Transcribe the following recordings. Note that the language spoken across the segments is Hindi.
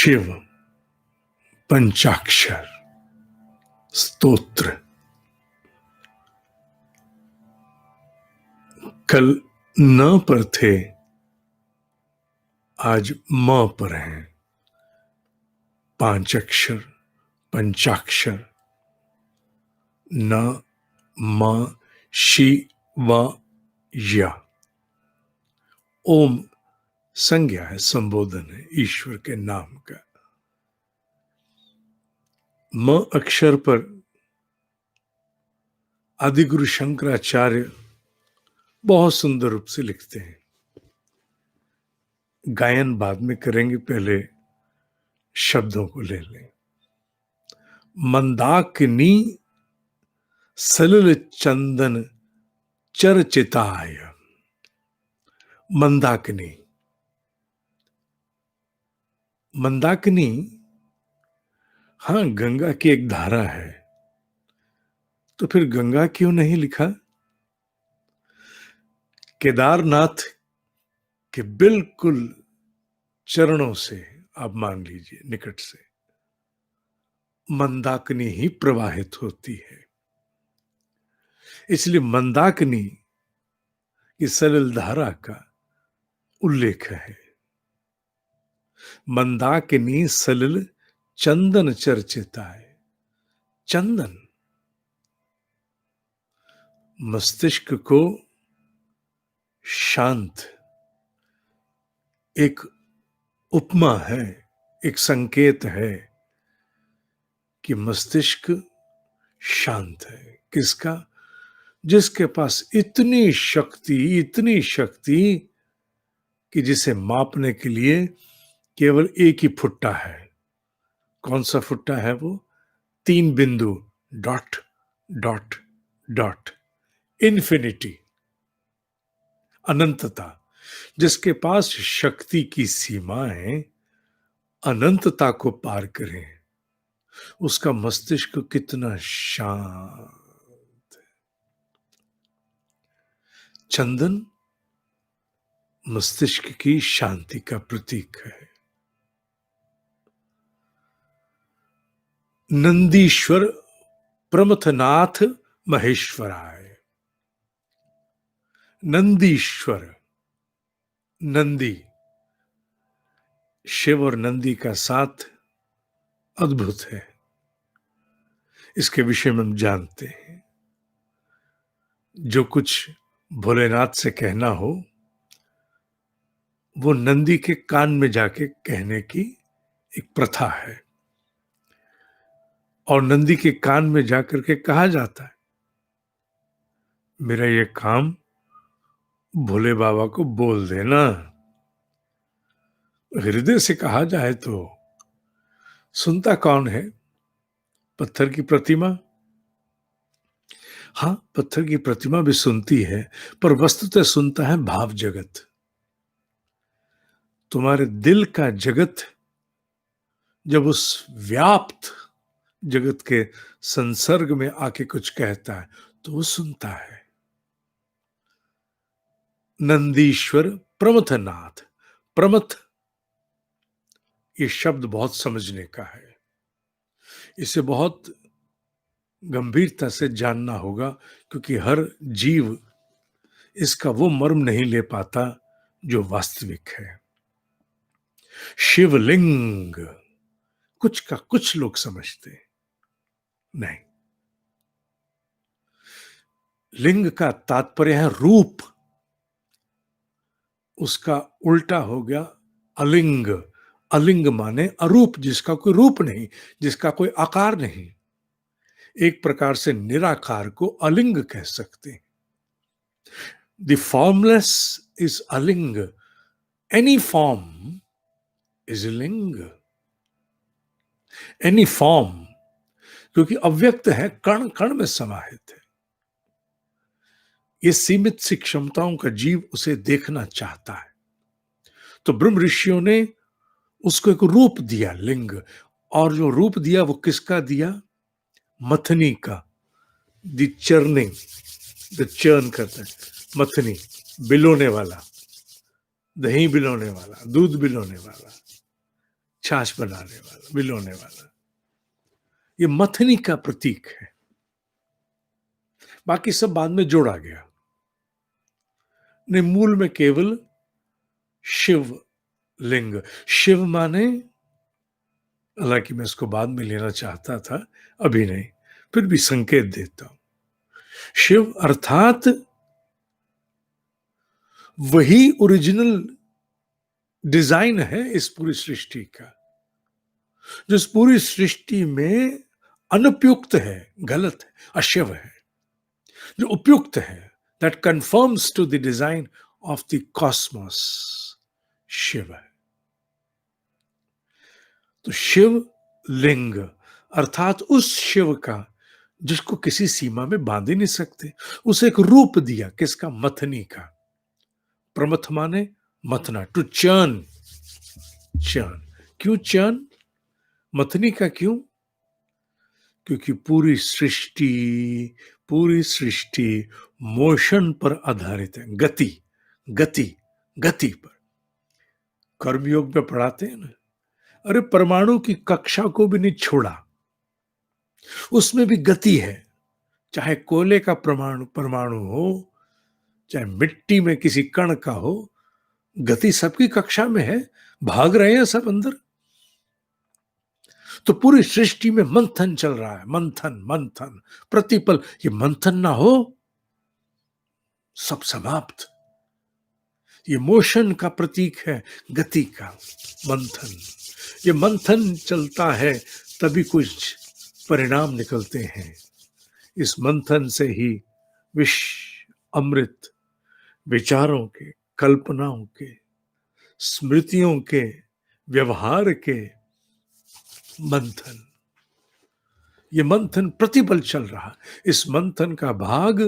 शिव पंचाक्षर स्तोत्र। कल न पर थे, आज म पर हैं। पांच अक्षर पंचाक्षर न म शि व य। ओम संज्ञा है, संबोधन है ईश्वर के नाम का। म अक्षर पर आदिगुरु शंकराचार्य बहुत सुंदर रूप से लिखते हैं। गायन बाद में करेंगे, पहले शब्दों को ले लें। मंदाकिनी सलिल चंदन चर्चिताय। मंदाकिनी, मंदाकिनी हां गंगा की एक धारा है, तो फिर गंगा क्यों नहीं लिखा? केदारनाथ के बिल्कुल चरणों से आप मान लीजिए, निकट से मंदाकिनी ही प्रवाहित होती है। इसलिए मंदाकिनी की सलिल धारा का उल्लेख है। मंदाकिनी सलिल चंदन चर्चिताय। चंदन मस्तिष्क को शांत, एक उपमा है, एक संकेत है कि मस्तिष्क शांत है। किसका? जिसके पास इतनी शक्ति कि जिसे मापने के लिए केवल एक ही फुट्टा है। कौन सा फुट्टा है वो? 3 बिंदु, डॉट डॉट डॉट, इन्फिनिटी, अनंतता। जिसके पास शक्ति की सीमाएं अनंतता को पार करें, उसका मस्तिष्क कितना शांत है। चंदन मस्तिष्क की शांति का प्रतीक है। नंदीश्वर प्रमथनाथ महेश्वराय। नंदीश्वर, नंदी, शिव और नंदी का साथ अद्भुत है। इसके विषय में हम जानते हैं। जो कुछ भोलेनाथ से कहना हो, वो नंदी के कान में जाके कहने की एक प्रथा है, और नंदी के कान में जाकर के कहा जाता है, मेरा ये काम भोले बाबा को बोल देना। हृदय से कहा जाए तो सुनता कौन है? पत्थर की प्रतिमा। हाँ, पत्थर की प्रतिमा भी सुनती है, पर वस्तुतः सुनता है भाव जगत। तुम्हारे दिल का जगत जब उस व्याप्त जगत के संसर्ग में आके कुछ कहता है तो वो सुनता है। नंदीश्वर प्रमथनाथ। प्रमथ, ये शब्द बहुत समझने का है। इसे बहुत गंभीरता से जानना होगा, क्योंकि हर जीव इसका वो मर्म नहीं ले पाता जो वास्तविक है। शिवलिंग, कुछ का कुछ लोग समझते नहीं। लिंग का तात्पर्य है रूप, उसका उल्टा हो गया अलिंग। अलिंग माने अरूप, जिसका कोई रूप नहीं, जिसका कोई आकार नहीं। एक प्रकार से निराकार को अलिंग कह सकते हैं। द फॉर्मलेस इज अलिंग, एनी फॉर्म इज लिंग। एनी फॉर्म, क्योंकि अव्यक्त है, कण कण में समाहित है। ये सीमित सी क्षमताओं का जीव उसे देखना चाहता है, तो ब्रह्म ऋषियों ने उसको एक रूप दिया, लिंग। और जो रूप दिया वो किसका दिया? मथनी का। द चर्निंग, द चर्न करता है, मथनी, बिलोने वाला, दही बिलोने वाला, दूध बिलोने वाला, छाछ बनाने वाला, मिलोने वाला, ये मथनी का प्रतीक है। बाकी सब बाद में जोड़ा गया। ने मूल में केवल शिव लिंग, शिव माने, हालांकि मैं इसको बाद में लेना चाहता था, अभी नहीं, फिर भी संकेत देता हूं। शिव अर्थात वही ओरिजिनल डिजाइन है इस पूरी सृष्टि का, जो इस पूरी सृष्टि में अनुपयुक्त है, गलत है, अशिव है, जो उपयुक्त है, that conforms to the design of the cosmos, Shiva है। तो शिव लिंग अर्थात उस शिव का जिसको किसी सीमा में बांध ही नहीं सकते, उसे एक रूप दिया, किसका? मथनी का। प्रमथ माने मथना, टू चर्न, चर्न। क्यों चर्न? मथनी का क्यों? क्योंकि पूरी सृष्टि मोशन पर आधारित है, गति, गति, गति पर। कर्मयोग में पढ़ाते हैं ना, अरे परमाणु की कक्षा को भी नहीं छोड़ा, उसमें भी गति है। चाहे कोयले का परमाणु परमाणु हो, चाहे मिट्टी में किसी कण का हो, गति सबकी कक्षा में है, भाग रहे हैं सब अंदर। तो पूरी सृष्टि में मंथन चल रहा है, मंथन मंथन प्रतिपल। ये मंथन ना हो, सब समाप्त। ये मोशन का प्रतीक है, गति का, मंथन। ये मंथन चलता है तभी कुछ परिणाम निकलते हैं। इस मंथन से ही विष अमृत, विचारों के, कल्पनाओं के, स्मृतियों के, व्यवहार के मंथन, ये मंथन प्रतिपल चल रहा। इस मंथन का भाग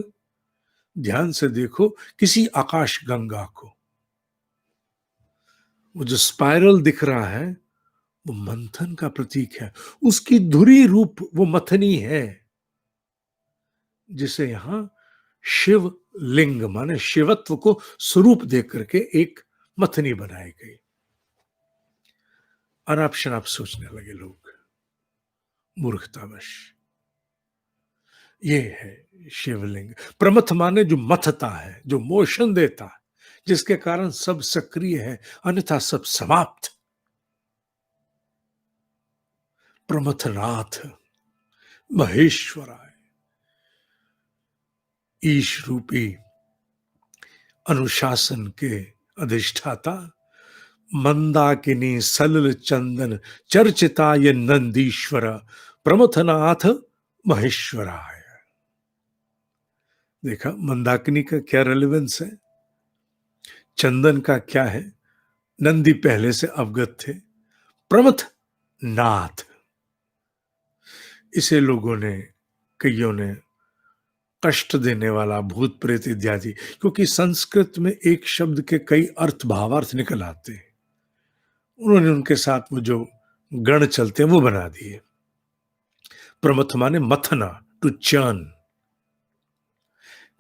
ध्यान से देखो, किसी आकाश गंगा को, वो जो स्पाइरल दिख रहा है वो मंथन का प्रतीक है। उसकी धुरी रूप वो मथनी है, जिसे यहां शिव लिंग माने शिवत्व को स्वरूप देकर करके एक मथनी बनाई गई। अनाप शनाप सोचने लगे लोग, मूर्खतावश। ये है शिवलिंग। प्रमथ माने जो मथता है, जो मोशन देता है, जिसके कारण सब सक्रिय है, अन्यथा सब समाप्त। प्रमथनाथ, महेश्वराय, ईश रूपी अनुशासन के अधिष्ठाता, मंदाकिनी सलिल चंदन चर्चिता ये नंदीश्वर, प्रमथनाथ महेश्वराय। देखा मंदाकिनी का क्या रेलेवेंस है, चंदन का क्या है, नंदी पहले से अवगत थे, प्रमथ नाथ। इसे लोगों ने, कईयों ने कष्ट देने वाला, भूत प्रेत इत्यादि, क्योंकि संस्कृत में एक शब्द के कई अर्थ भावार्थ निकल आते हैं, उन्होंने उनके साथ में जो गण चलते हैं वो बना दिए। प्रमथ माने मथना, टू चर्न।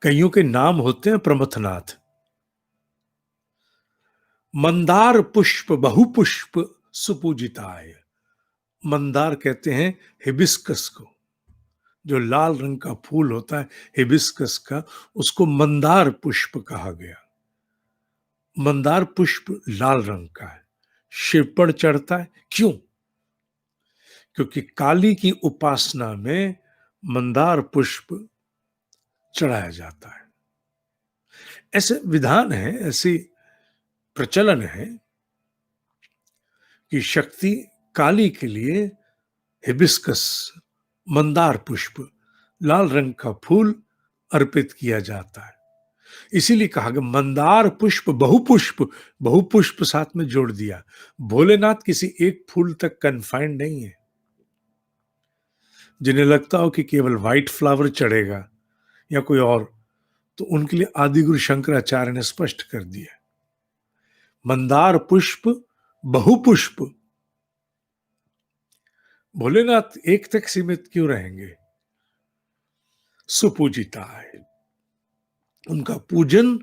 कईयों के नाम होते हैं प्रमथनाथ। मंदार पुष्प बहुपुष्प सुपूजिताय। मंदार कहते हैं हिबिस्कस को, जो लाल रंग का फूल होता है हिबिस्कस का, उसको मंदार पुष्प कहा गया। मंदार पुष्प लाल रंग का है, शिव पर चढ़ता है। क्यों? क्योंकि काली की उपासना में मंदार पुष्प चढ़ाया जाता है। ऐसे विधान है, ऐसी प्रचलन है कि शक्ति काली के लिए हिबिस्कस, मंदार पुष्प, लाल रंग का फूल अर्पित किया जाता है। इसीलिए कहा गया मंदार पुष्प बहुपुष्प, बहुपुष्प साथ में जोड़ दिया। भोलेनाथ किसी एक फूल तक कन्फाइंड नहीं है। जिन्हें लगता हो कि केवल व्हाइट फ्लावर चढ़ेगा या कोई और, तो उनके लिए आदिगुरु शंकराचार्य ने स्पष्ट कर दिया, मंदार पुष्प बहुपुष्प। भोलेनाथ एक तक सीमित क्यों रहेंगे? सुपूजिता है, उनका पूजन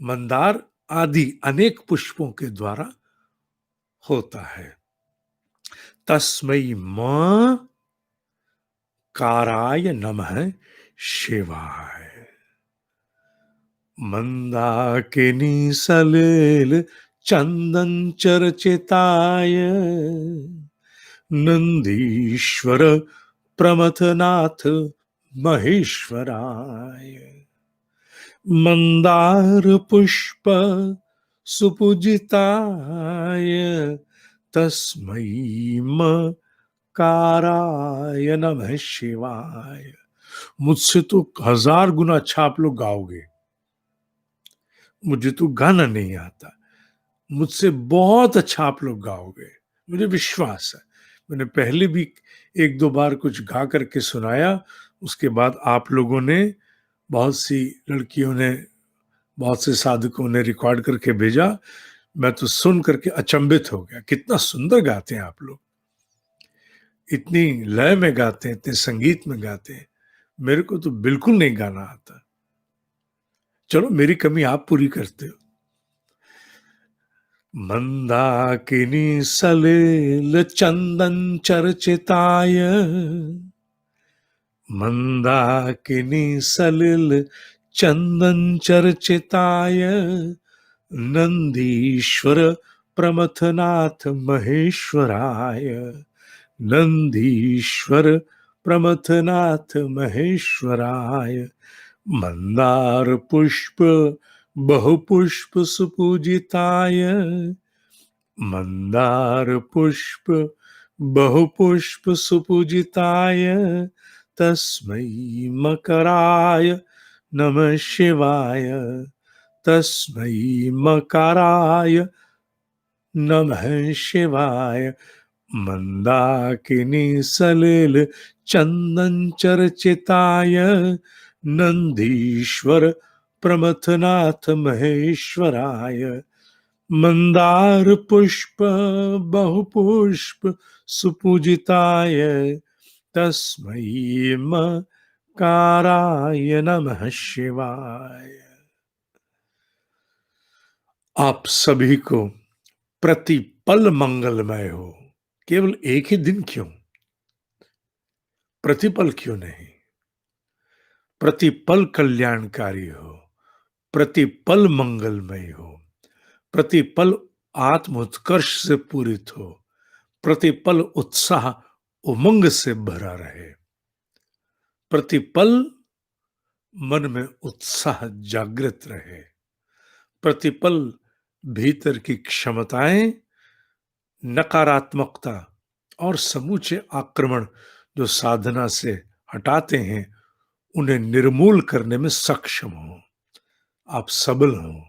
मंदार आदि अनेक पुष्पों के द्वारा होता है। तस्मै म काराय नमः शिवाय। मंदाकिनी सलिल चंदन चर्चिताय नंदीश्वर प्रमथनाथ महेश्वराय। मंदार पुष्प सुपूजिताय तस्मै मकाराय नमः शिवाय। मुझसे तो 1000 गुना अच्छा आप लोग गाओगे, मुझे तो गाना नहीं आता। मुझसे बहुत अच्छा आप लोग गाओगे, मुझे विश्वास है। मैंने पहले भी 1-2 बार कुछ गा करके सुनाया, उसके बाद आप लोगों ने, बहुत सी लड़कियों ने, बहुत से साधकों ने रिकॉर्ड करके भेजा। मैं तो सुन करके अचंभित हो गया, कितना सुंदर गाते हैं आप लोग, इतनी लय में गाते हैं, इतने संगीत में गाते हैं। मेरे को तो बिल्कुल नहीं गाना आता। चलो मेरी कमी आप पूरी करते हो। मंदाकिनी सलिल चंदन चर्चिताय मंदाकिनी सलिल चंदन चर्चिताय नंदीश्वर प्रमथनाथ महेश्वराय। नंदीश्वर प्रमथनाथ महेश्वराय। मंदार पुष्प बहुपुष्प सुपूजिताय मंदार पुष्प बहुपुष्प सुपूजिताय तस्मै मकराय नमः शिवाय। तस्मै मकराय नमः शिवाय। मंदाकिनी सलिल चंदन चर्चिताय नंदीश्वर प्रमथनाथ महेश्वराय। मंदार पुष्प बहुपुष्प सुपूजिताय तस्मै मकाराय नमः शिवाय। आप सभी को प्रतिपल मंगलमय हो। केवल एक ही दिन क्यों, प्रतिपल क्यों नहीं, प्रतिपल कल्याणकारी हो, प्रतिपल मंगलमय हो, प्रतिपल आत्म उत्कर्ष से पूरित हो, प्रतिपल उत्साह उमंग से भरा रहे, प्रतिपल मन में उत्साह जागृत रहे, प्रतिपल भीतर की क्षमताएं, नकारात्मकता और समूचे आक्रमण जो साधना से हटाते हैं, उन्हें निर्मूल करने में सक्षम हो। आप सबल हो,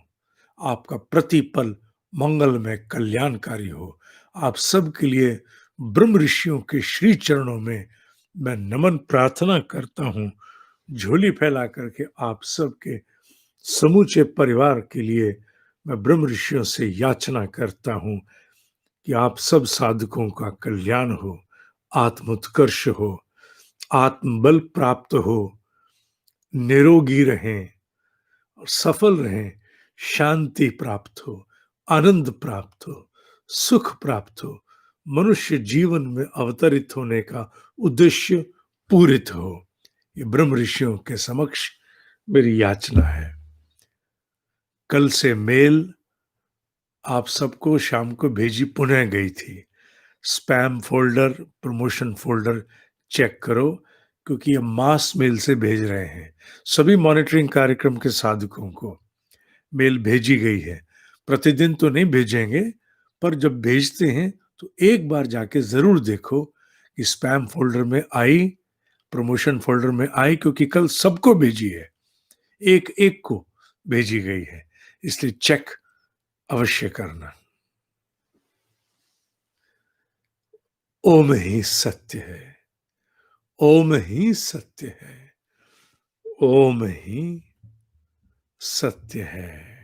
आपका प्रतिपल मंगलमय कल्याणकारी हो। आप सबके लिए ब्रह्म ऋषियों के श्री चरणों में मैं नमन प्रार्थना करता हूं। झोली फैला करके आप सबके समूचे परिवार के लिए मैं ब्रह्म ऋषियों से याचना करता हूं कि आप सब साधकों का कल्याण हो, आत्मोत्कर्ष हो, आत्मबल प्राप्त हो, निरोगी रहें और सफल रहें, शांति प्राप्त हो, आनंद प्राप्त हो, सुख प्राप्त हो, मनुष्य जीवन में अवतरित होने का उद्देश्य पूरित हो। ये ब्रह्म ऋषियों के समक्ष मेरी याचना है। कल से मेल आप सबको शाम को भेजी पुनः गई थी। Spam folder, promotion folder check करो, क्योंकि ये मास मेल से भेज रहे हैं। सभी मॉनिटरिंग कार्यक्रम के साधकों को मेल भेजी गई है। प्रतिदिन तो नहीं भेजेंगे, पर जब भेजते हैं तो एक बार जाके जरूर देखो कि स्पैम फोल्डर में आई, प्रमोशन फोल्डर में आई, क्योंकि कल सबको भेजी है, एक एक को भेजी गई है, इसलिए चेक अवश्य करना। ओम ही सत्य है, ओम ही सत्य है, ओम ही सत्य है।